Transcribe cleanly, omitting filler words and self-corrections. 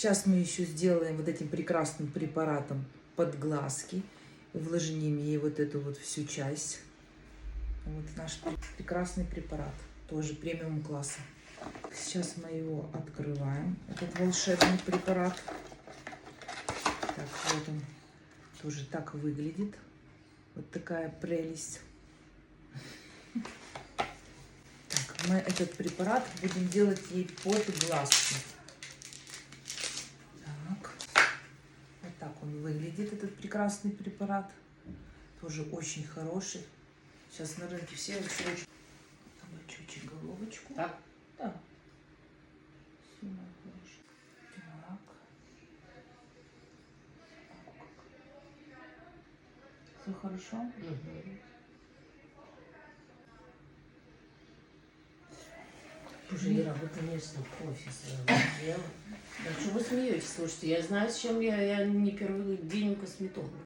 Сейчас мы еще сделаем вот этим прекрасным препаратом под глазки. Увлажним ей вот эту вот всю часть. Вот наш прекрасный препарат. Тоже премиум класса. Сейчас мы его открываем. Этот волшебный препарат. Так, вот он. Тоже так выглядит. Вот такая прелесть. Так, мы этот препарат будем делать ей под глазки. Так. Вот так он выглядит, этот прекрасный препарат. Тоже очень хороший. Сейчас на рынке все очень... Кабачочек, головочку. Так? Да. Сильно хороший. Так. Все хорошо? Угу. Боже, Ира, вы, конечно, кофе сразу сделала. Да что вы смеетесь? Слушайте, я знаю, с чем я не первый день у косметолога.